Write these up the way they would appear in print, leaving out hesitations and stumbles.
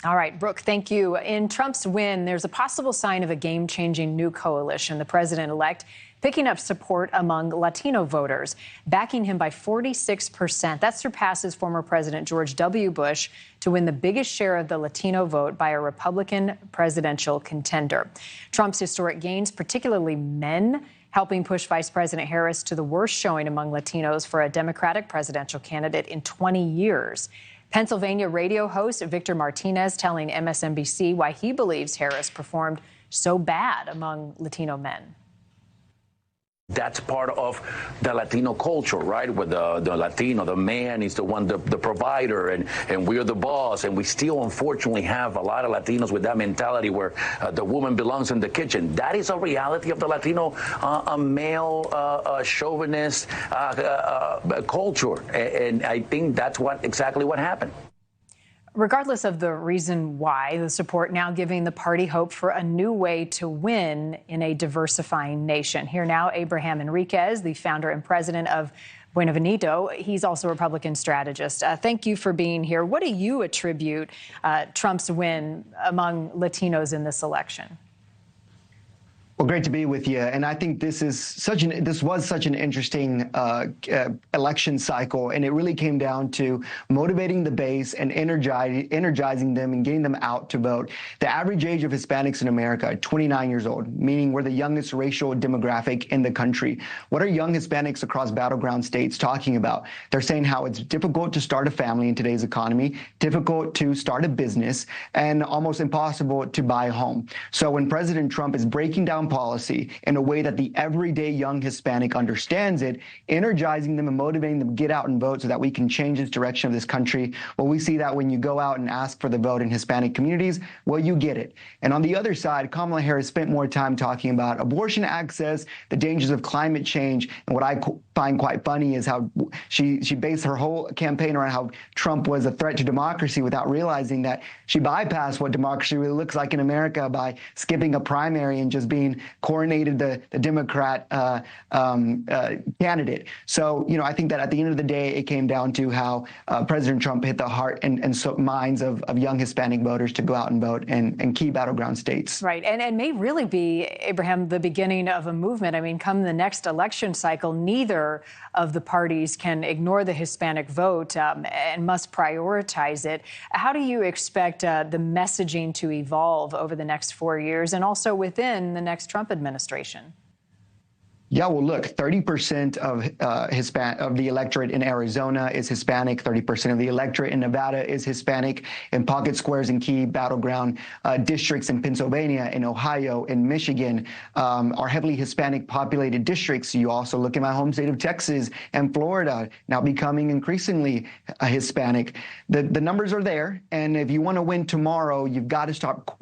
All right, Brooke, thank you. In Trump's win, there's a possible sign of a game-changing new coalition. The president-elect picking up support among Latino voters, backing him by 46%. That surpasses former President George W. Bush to win the biggest share of the Latino vote by a Republican presidential contender. Trump's historic gains, particularly men, helping push Vice President Harris to the worst showing among Latinos for a Democratic presidential candidate in 20 years. Pennsylvania radio host Victor Martinez telling MSNBC why he believes Harris performed so bad among Latino men. That's part of the Latino culture, right? Where the Latino, the man is the one, the provider, and we're the boss. And we still, unfortunately, have a lot of Latinos with that mentality where the woman belongs in the kitchen. That is a reality of the Latino male chauvinist culture. And I think that's exactly what happened. Regardless of the reason why, the support now giving the party hope for a new way to win in a diversifying nation. Here now, Abraham Enriquez, the founder and president of Buena Venito. He's also a Republican strategist. Thank you for being here. What do you attribute Trump's win among Latinos in this election? Well, great to be with you. And I think this was such an interesting election cycle, and it really came down to motivating the base and energizing them and getting them out to vote. The average age of Hispanics in America, 29 years old, meaning we're the youngest racial demographic in the country. What are young Hispanics across battleground states talking about? They're saying how it's difficult to start a family in today's economy, difficult to start a business, and almost impossible to buy a home. So when President Trump is breaking down policy in a way that the everyday young Hispanic understands it, energizing them and motivating them to get out and vote so that we can change this direction of this country. Well, we see that when you go out and ask for the vote in Hispanic communities, well, you get it. And on the other side, Kamala Harris spent more time talking about abortion access, the dangers of climate change, and what I find quite funny is how she based her whole campaign around how Trump was a threat to democracy without realizing that she bypassed what democracy really looks like in America by skipping a primary and just being coronated the Democrat candidate. So, I think that at the end of the day, it came down to how President Trump hit the heart and minds of young Hispanic voters to go out and vote in key battleground states. Right. And may really be, Abraham, the beginning of a movement. I mean, come the next election cycle, neither of the parties can ignore the Hispanic vote and must prioritize it. How do you expect the messaging to evolve over the next 4 years and also within the next Trump administration? Yeah, well, look, 30% of the electorate in Arizona is Hispanic. 30% of the electorate in Nevada is Hispanic. In pocket squares in key battleground districts in Pennsylvania, in Ohio, in Michigan are heavily Hispanic populated districts. You also look at my home state of Texas and Florida, now becoming increasingly Hispanic. The numbers are there, and if you want to win tomorrow, you've got to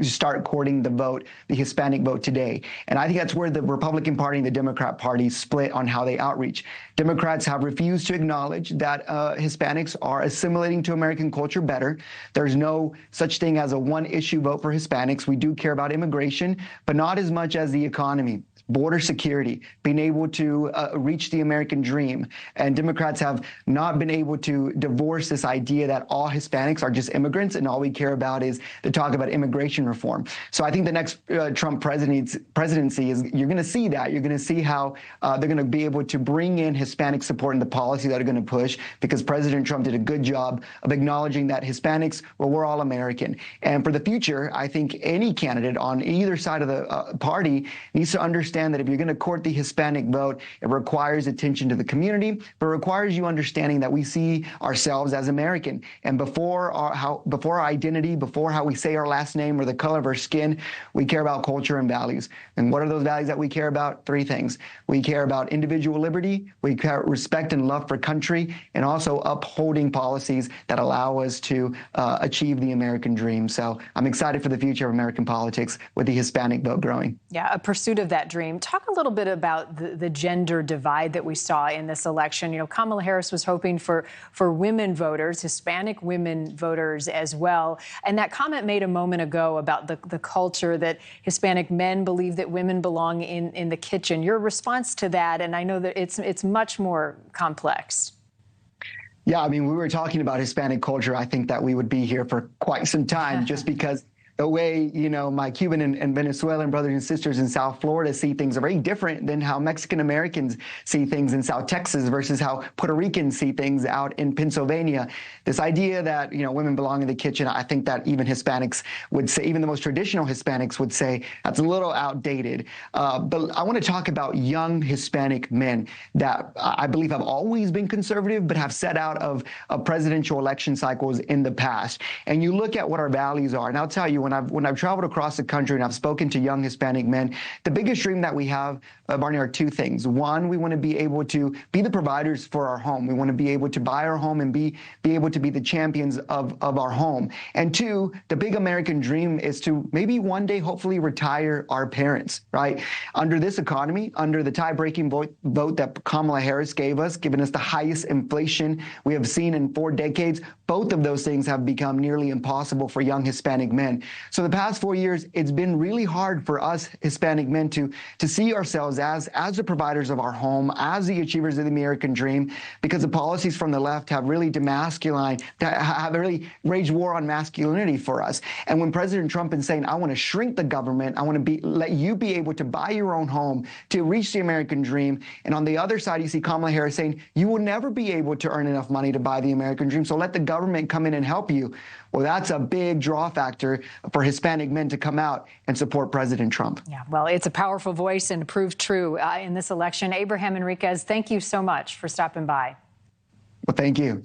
start courting the vote, the Hispanic vote today. And I think that's where the Republican Party and the Democrat Party split on how they outreach. Democrats have refused to acknowledge that Hispanics are assimilating to American culture better. There's no such thing as a one-issue vote for Hispanics. We do care about immigration, but not as much as the economy. Border security, being able to reach the American dream. And Democrats have not been able to divorce this idea that all Hispanics are just immigrants and all we care about is the talk about immigration reform. So I think the next Trump presidency is, you're going to see that. You're going to see how they're going to be able to bring in Hispanic support in the policy that are going to push, because President Trump did a good job of acknowledging that Hispanics, well, we're all American. And for the future, I think any candidate on either side of the party needs to understand that if you're going to court the Hispanic vote, it requires attention to the community, but it requires you understanding that we see ourselves as American. And before our identity, before how we say our last name or the color of our skin, we care about culture and values. And what are those values that we care about? 3 things. We care about individual liberty, we care respect and love for country, and also upholding policies that allow us to achieve the American dream. So I'm excited for the future of American politics with the Hispanic vote growing. Yeah, a pursuit of that dream. Talk a little bit about the gender divide that we saw in this election. Kamala Harris was hoping for women voters, Hispanic women voters as well. And that comment made a moment ago about the culture that Hispanic men believe that women belong in the kitchen. Your response to that, and I know that it's much more complex. Yeah, I mean, we were talking about Hispanic culture. I think that we would be here for quite some time just because the way, my Cuban and Venezuelan brothers and sisters in South Florida see things are very different than how Mexican Americans see things in South Texas versus how Puerto Ricans see things out in Pennsylvania. This idea that, women belong in the kitchen, I think that even Hispanics would say, even the most traditional Hispanics would say that's a little outdated. But I want to talk about young Hispanic men that I believe have always been conservative, but have set out of presidential election cycles in the past. And you look at what our values are, and I'll tell you, when I've traveled across the country and I've spoken to young Hispanic men, the biggest dream that we have, Barney, are two things. One, we want to be able to be the providers for our home. We want to be able to buy our home and be able to be the champions of our home. And two, the big American dream is to maybe one day hopefully retire our parents, right? Under this economy, under the tie-breaking vote that Kamala Harris gave us, giving us the highest inflation we have seen in 4 decades, both of those things have become nearly impossible for young Hispanic men. So the past 4 years, it's been really hard for us Hispanic men to see ourselves as the providers of our home, as the achievers of the American dream, because the policies from the left have really have really waged war on masculinity for us. And when President Trump is saying, I want to shrink the government, I want to let you be able to buy your own home to reach the American dream. And on the other side, you see Kamala Harris saying, you will never be able to earn enough money to buy the American dream, so let the government come in and help you. Well, that's a big draw factor for Hispanic men to come out and support President Trump. Yeah, well, it's a powerful voice and proved true in this election. Abraham Enriquez, thank you so much for stopping by. Well, thank you.